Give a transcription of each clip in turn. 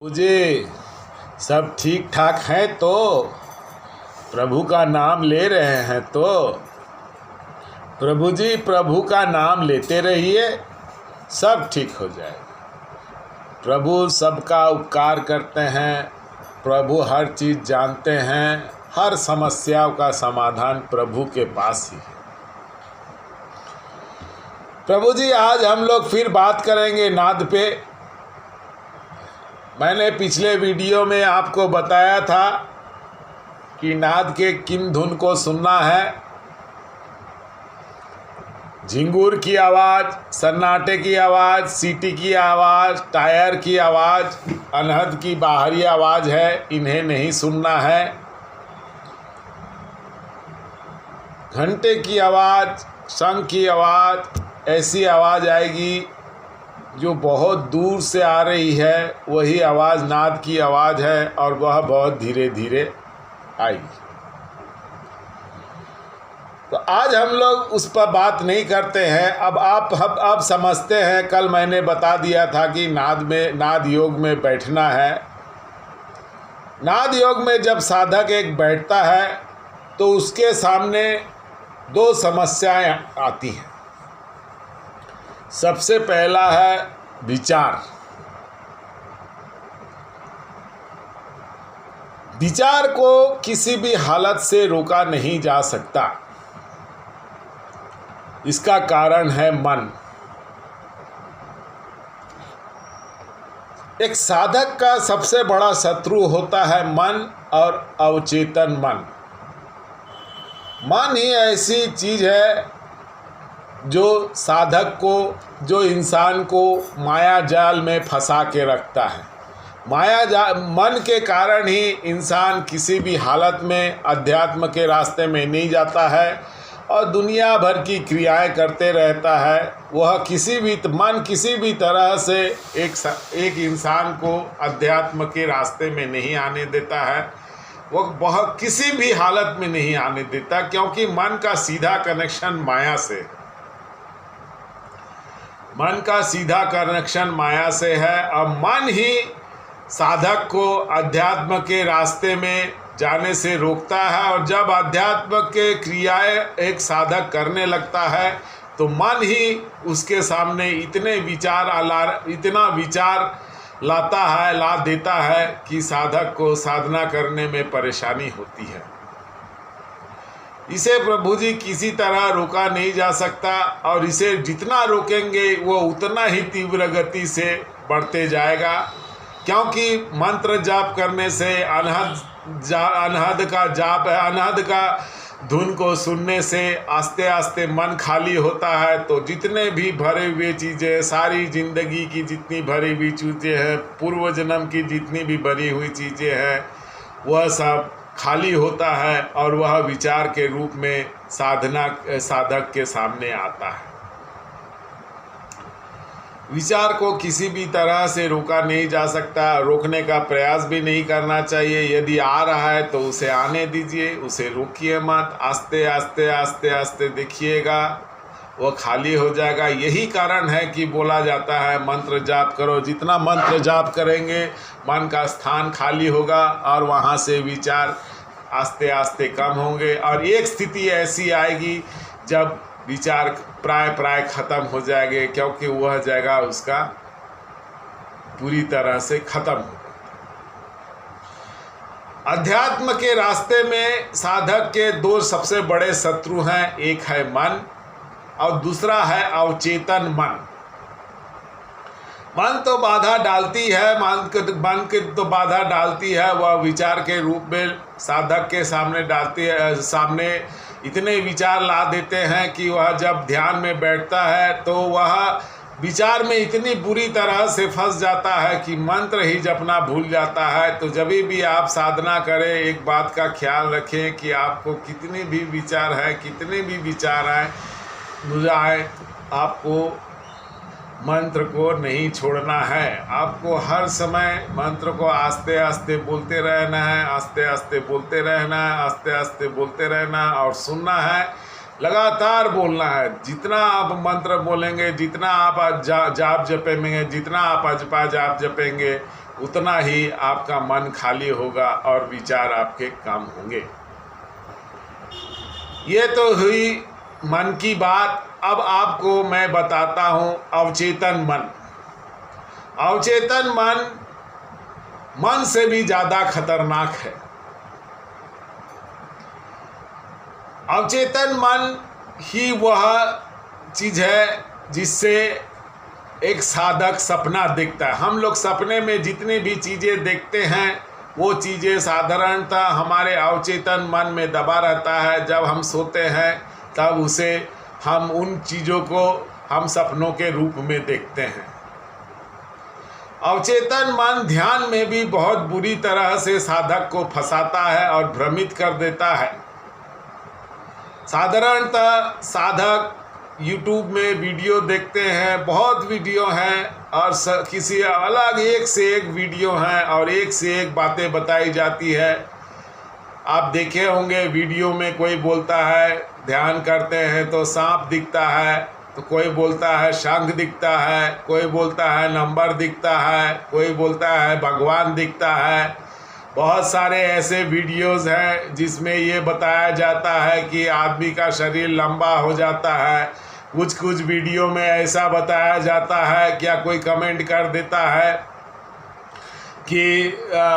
मुझे सब ठीक ठाक है तो प्रभु का नाम ले रहे हैं तो प्रभु जी प्रभु का नाम लेते रहिए, सब ठीक हो जाएगा। प्रभु सबका उपकार करते हैं, प्रभु हर चीज़ जानते हैं, हर समस्याओं का समाधान प्रभु के पास ही है। प्रभु जी आज हम लोग फिर बात करेंगे नाद पे। मैंने पिछले वीडियो में आपको बताया था कि नाद के किन धुन को सुनना है। झिंगुर की आवाज़, सन्नाटे की आवाज़, सीटी की आवाज़, टायर की आवाज़, अनहद की बाहरी आवाज़ है, इन्हें नहीं सुनना है। घंटे की आवाज़, शंख की आवाज़, ऐसी आवाज़ आएगी जो बहुत दूर से आ रही है, वही आवाज़ नाद की आवाज़ है और वह बहुत धीरे धीरे आएगी। तो आज हम लोग उस पर बात नहीं करते हैं। अब समझते हैं। कल मैंने बता दिया था कि नाद योग में बैठना है। नाद योग में जब साधक एक बैठता है तो उसके सामने दो समस्याएं आती हैं। सबसे पहला है विचार। विचार को किसी भी हालत से रोका नहीं जा सकता। इसका कारण है मन। एक साधक का सबसे बड़ा शत्रु होता है मन और अवचेतन मन। मन ही ऐसी चीज है जो साधक को, जो इंसान को माया जाल में फंसा के रखता है। मन के कारण ही इंसान किसी भी हालत में अध्यात्म के रास्ते में नहीं जाता है और दुनिया भर की क्रियाएं करते रहता है। वह मन किसी भी तरह से एक इंसान को अध्यात्म के रास्ते में नहीं आने देता है। वह किसी भी हालत में नहीं आने देता, क्योंकि मन का सीधा कनेक्शन माया से, मन का सीधा कनेक्शन माया से है। और मन ही साधक को अध्यात्म के रास्ते में जाने से रोकता है। और जब अध्यात्म के क्रियाएं एक साधक करने लगता है तो मन ही उसके सामने इतना विचार ला देता है कि साधक को साधना करने में परेशानी होती है। इसे प्रभु जी किसी तरह रोका नहीं जा सकता और इसे जितना रोकेंगे वो उतना ही तीव्र गति से बढ़ते जाएगा। क्योंकि मंत्र जाप करने से अनहद का जाप है, अनहद का धुन को सुनने से आस्ते आस्ते मन खाली होता है। तो जितने भी भरे हुए चीज़ें, सारी जिंदगी की जितनी भरी हुई चीज़ें हैं, पूर्व जन्म की जितनी भी भरी हुई चीज़ें हैं, वह सब खाली होता है और वह विचार के रूप में साधक के सामने आता है। विचार को किसी भी तरह से रोका नहीं जा सकता, रोकने का प्रयास भी नहीं करना चाहिए। यदि आ रहा है तो उसे आने दीजिए, उसे रोकिए मत। आस्ते आस्ते आस्ते आस्ते देखिएगा वो खाली हो जाएगा। यही कारण है कि बोला जाता है मंत्र जाप करो। जितना मंत्र जाप करेंगे मन का स्थान खाली होगा और वहाँ से विचार आस्ते आस्ते कम होंगे। और एक स्थिति ऐसी आएगी जब विचार प्राय खत्म हो जाएंगे, क्योंकि वह जगह उसका पूरी तरह से खत्म हो गया। अध्यात्म के रास्ते में साधक के दो सबसे बड़े शत्रु हैं। एक है मन और दूसरा है अवचेतन मन। मन तो बाधा डालती है, मन के तो बाधा डालती है। वह विचार के रूप में साधक के सामने डालती है, सामने इतने विचार ला देते हैं कि वह जब ध्यान में बैठता है तो वह विचार में इतनी बुरी तरह से फंस जाता है कि मंत्र ही जपना भूल जाता है। तो जब भी आप साधना करें, एक बात का ख्याल रखें कि आपको कितने भी विचार है, कितने भी विचार आए, आपको मंत्र को नहीं छोड़ना है। आपको हर समय मंत्र को आस्ते आस्ते बोलते रहना है, आस्ते आस्ते बोलते रहना है, आस्ते आस्ते बोलते रहना है और सुनना है। लगातार बोलना है। जितना आप मंत्र बोलेंगे, जितना आप जाप जपेंगे, जितना आप अजपा जाप जपेंगे, उतना ही आपका मन खाली होगा और विचार आपके काम होंगे। ये तो हुई मन की बात। अब आपको मैं बताता हूँ अवचेतन मन। अवचेतन मन से भी ज़्यादा खतरनाक है। अवचेतन मन ही वह चीज़ है जिससे एक साधक सपना देखता है। हम लोग सपने में जितनी भी चीज़ें देखते हैं वो चीज़ें साधारणतः हमारे अवचेतन मन में दबा रहता है। जब हम सोते हैं तब उसे हम उन चीज़ों को हम सपनों के रूप में देखते हैं। अवचेतन मन ध्यान में भी बहुत बुरी तरह से साधक को फंसाता है और भ्रमित कर देता है। साधारणतः साधक YouTube में वीडियो देखते हैं, बहुत वीडियो हैं और किसी अलग एक से एक वीडियो हैं और एक से एक बातें बताई जाती है। आप देखे होंगे वीडियो में कोई बोलता है ध्यान करते हैं तो सांप दिखता है, तो कोई बोलता है शंख दिखता है, कोई बोलता है नंबर दिखता है, कोई बोलता है भगवान दिखता है। बहुत सारे ऐसे वीडियोस हैं जिसमें ये बताया जाता है कि आदमी का शरीर लंबा हो जाता है। कुछ वीडियो में ऐसा बताया जाता है, क्या कोई कमेंट कर देता है कि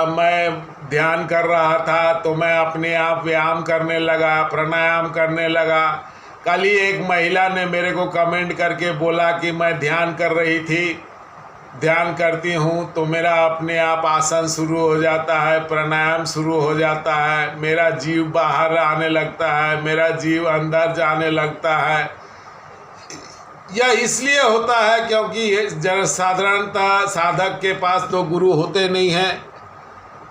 मैं ध्यान कर रहा था तो मैं अपने आप व्यायाम करने लगा, प्राणायाम करने लगा। कल ही एक महिला ने मेरे को कमेंट करके बोला कि मैं ध्यान कर रही थी, ध्यान करती हूँ तो मेरा अपने आप आसन शुरू हो जाता है, प्राणायाम शुरू हो जाता है, मेरा जीव बाहर आने लगता है, मेरा जीव अंदर जाने लगता है। यह इसलिए होता है क्योंकि साधारणतः साधक के पास तो गुरु होते नहीं हैं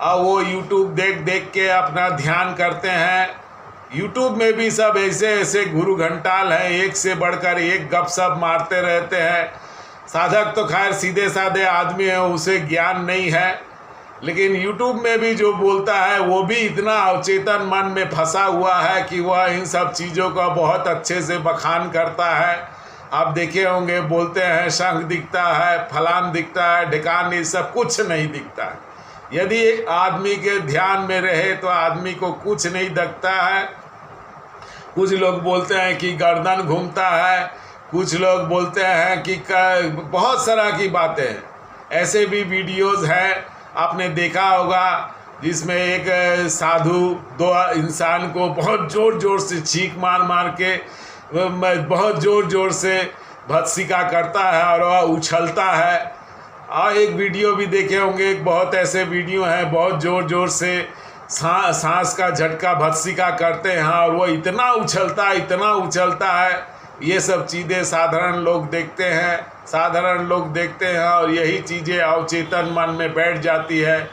और वो YouTube देख के अपना ध्यान करते हैं। YouTube में भी सब ऐसे गुरु घंटाल हैं, एक से बढ़कर एक गपशप मारते रहते हैं। साधक तो खैर सीधे साधे आदमी है, उसे ज्ञान नहीं है, लेकिन YouTube में भी जो बोलता है वो भी इतना अवचेतन मन में फंसा हुआ है कि वह इन सब चीज़ों का बहुत अच्छे से बखान करता है। आप देखे होंगे बोलते हैं शंख दिखता है, फलान दिखता है, ढिकान, ये सब कुछ नहीं दिखता है। यदि एक आदमी के ध्यान में रहे तो आदमी को कुछ नहीं दिखता है। कुछ लोग बोलते हैं कि गर्दन घूमता है, कुछ लोग बोलते हैं कि बहुत सारा की बातें हैं। ऐसे भी वीडियोस हैं, आपने देखा होगा, जिसमें एक साधु दो इंसान को बहुत ज़ोर से छींक मार के बहुत ज़ोर से भत्सिका करता है और वह उछलता है। और एक वीडियो भी देखे होंगे, बहुत ऐसे वीडियो हैं, बहुत ज़ोर से सांस का झटका भत्सिका करते हैं और वो इतना उछलता है। ये सब चीज़ें साधारण लोग देखते हैं और यही चीज़ें अवचेतन मन में बैठ जाती है।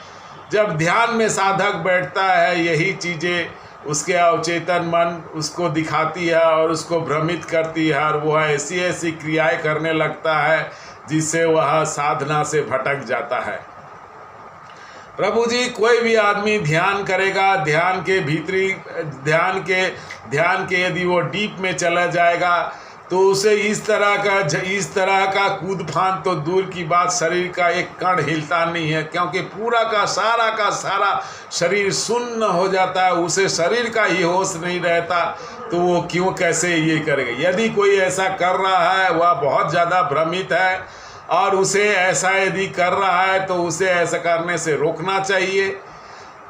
जब ध्यान में साधक बैठता है यही चीज़ें उसके अवचेतन मन उसको दिखाती है और उसको भ्रमित करती है और वह ऐसी क्रियाएं करने लगता है जिससे वह साधना से भटक जाता है। प्रभु जी, कोई भी आदमी ध्यान करेगा, ध्यान के भीतरी ध्यान के यदि वो डीप में चला जाएगा तो उसे इस तरह का कूद फान तो दूर की बात, शरीर का एक कण हिलता नहीं है, क्योंकि पूरा का सारा शरीर सुन्न हो जाता है। उसे शरीर का ही होश नहीं रहता तो वो कैसे ये करेगा। यदि कोई ऐसा कर रहा है वह बहुत ज़्यादा भ्रमित है और उसे ऐसा यदि कर रहा है तो उसे ऐसा करने से रोकना चाहिए।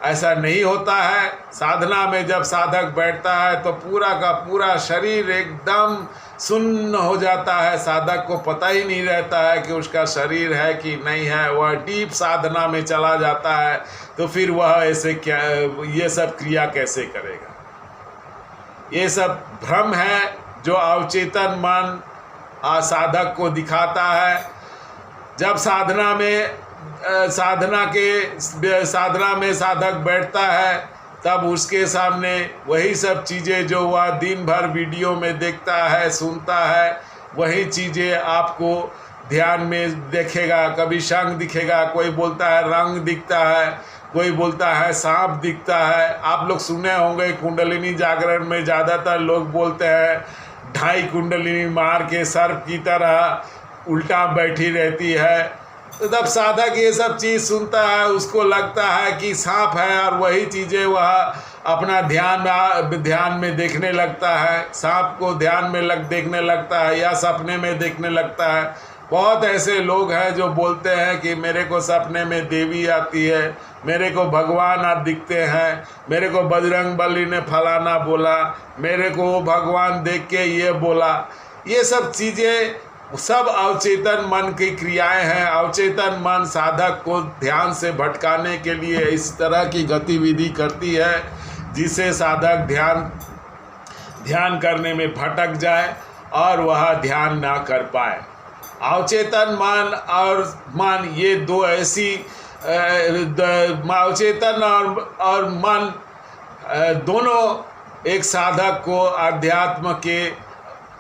ऐसा नहीं होता है। साधना में जब साधक बैठता है तो पूरा का पूरा शरीर एकदम सुन्न हो जाता है। साधक को पता ही नहीं रहता है कि उसका शरीर है कि नहीं है। वह डीप साधना में चला जाता है तो फिर वह ऐसे ये सब क्रिया कैसे करेगा। ये सब भ्रम है जो अवचेतन मन साधक को दिखाता है। जब साधना में साधक बैठता है तब उसके सामने वही सब चीज़ें जो वह दिन भर वीडियो में देखता है, सुनता है, वही चीज़ें आपको ध्यान में देखेगा। कभी शंख दिखेगा, कोई बोलता है रंग दिखता है, कोई बोलता है सांप दिखता है। आप लोग सुने होंगे कुंडलिनी जागरण में ज़्यादातर लोग बोलते हैं 2.5 कुंडलिनी मार के सर्प की तरह उल्टा बैठी रहती है। तो जब साधक ये सब चीज़ सुनता है उसको लगता है कि सांप है, और वही चीज़ें वह अपना ध्यान में देखने लगता है, सांप को ध्यान में देखने लगता है या सपने में देखने लगता है। बहुत ऐसे लोग हैं जो बोलते हैं कि मेरे को सपने में देवी आती है, मेरे को भगवान आज दिखते हैं, मेरे को बजरंग बली ने फलाना बोला, मेरे को भगवान देख के ये बोला। ये सब चीज़ें सब अवचेतन मन की क्रियाएं हैं। अवचेतन मन साधक को ध्यान से भटकाने के लिए इस तरह की गतिविधि करती है जिससे साधक ध्यान करने में भटक जाए और वह ध्यान ना कर पाए। अवचेतन मन और मन ये दो ऐसी अवचेतन और मन दोनों एक साधक को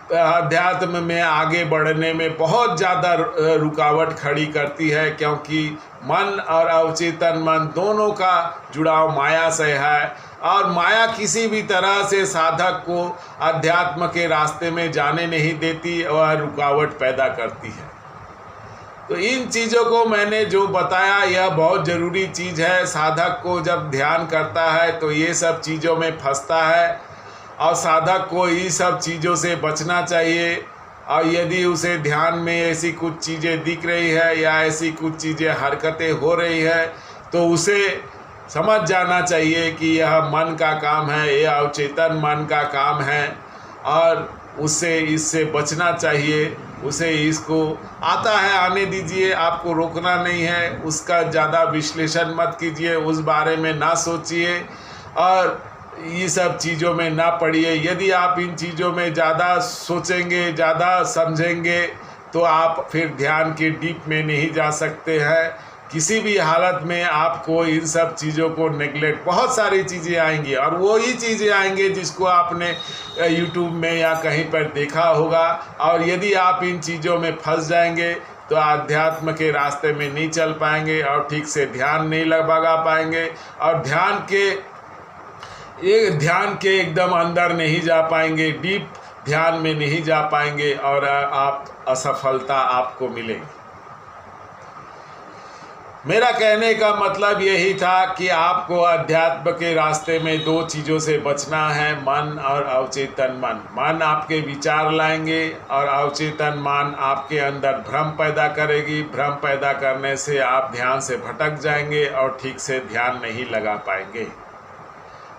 अध्यात्म में आगे बढ़ने में बहुत ज़्यादा रुकावट खड़ी करती है, क्योंकि मन और अवचेतन मन दोनों का जुड़ाव माया से है, और माया किसी भी तरह से साधक को अध्यात्म के रास्ते में जाने नहीं देती और रुकावट पैदा करती है। तो इन चीज़ों को मैंने जो बताया यह बहुत ज़रूरी चीज़ है। साधक को जब ध्यान करता है तो ये सब चीज़ों में फंसता है, और साधक को ये सब चीज़ों से बचना चाहिए। और यदि उसे ध्यान में ऐसी कुछ चीज़ें दिख रही है या ऐसी कुछ चीज़ें हरकतें हो रही है तो उसे समझ जाना चाहिए कि यह मन का काम है, यह अवचेतन मन का काम है, और इससे बचना चाहिए। उसे इसको आता है आने दीजिए, आपको रोकना नहीं है। उसका ज़्यादा विश्लेषण मत कीजिए, उस बारे में ना सोचिए और ये सब चीज़ों में ना पड़िए। यदि आप इन चीज़ों में ज़्यादा सोचेंगे, ज़्यादा समझेंगे तो आप फिर ध्यान के डीप में नहीं जा सकते हैं। किसी भी हालत में आपको इन सब चीज़ों को नेगलेक्ट, बहुत सारी चीज़ें आएंगी और वही चीज़ें आएंगे जिसको आपने यूट्यूब में या कहीं पर देखा होगा। और यदि आप इन चीज़ों में फंस जाएंगे तो आध्यात्म के रास्ते में नहीं चल पाएंगे और ठीक से ध्यान नहीं लगा पाएंगे, और ध्यान के एकदम अंदर नहीं जा पाएंगे, डीप ध्यान में नहीं जा पाएंगे, और आप असफलता आपको मिलेगी। मेरा कहने का मतलब यही था कि आपको अध्यात्म के रास्ते में दो चीज़ों से बचना है, मन और अवचेतन मन। मन आपके विचार लाएंगे और अवचेतन मन आपके अंदर भ्रम पैदा करेगी। भ्रम पैदा करने से आप ध्यान से भटक जाएंगे और ठीक से ध्यान नहीं लगा पाएंगे।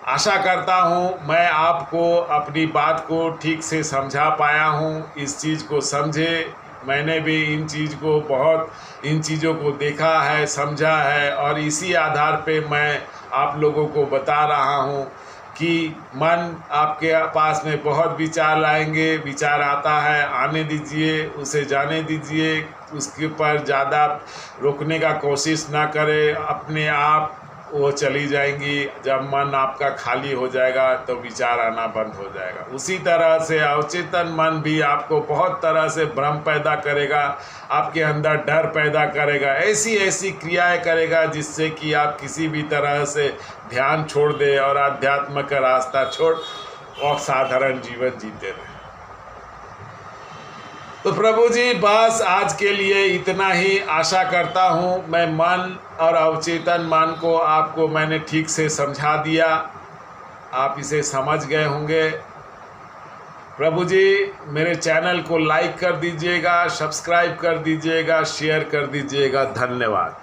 आशा करता हूँ मैं आपको अपनी बात को ठीक से समझा पाया हूँ। इस चीज़ को समझे, मैंने भी इन चीज़ों को देखा है, समझा है, और इसी आधार पे मैं आप लोगों को बता रहा हूँ कि मन आपके पास में बहुत विचार लाएंगे। विचार आता है, आने दीजिए, उसे जाने दीजिए, उसके ऊपर ज़्यादा रोकने का कोशिश ना करें, अपने आप वो चली जाएंगी। जब मन आपका खाली हो जाएगा तो विचार आना बंद हो जाएगा। उसी तरह से अवचेतन मन भी आपको बहुत तरह से भ्रम पैदा करेगा, आपके अंदर डर पैदा करेगा, ऐसी क्रियाएं करेगा जिससे कि आप किसी भी तरह से ध्यान छोड़ दे और आध्यात्म का रास्ता छोड़ और साधारण जीवन जीते रहे। तो प्रभु जी बस आज के लिए इतना ही। आशा करता हूँ मैं मन और अवचेतन मन को आपको मैंने ठीक से समझा दिया, आप इसे समझ गए होंगे। प्रभु जी मेरे चैनल को लाइक कर दीजिएगा, सब्सक्राइब कर दीजिएगा, शेयर कर दीजिएगा। धन्यवाद।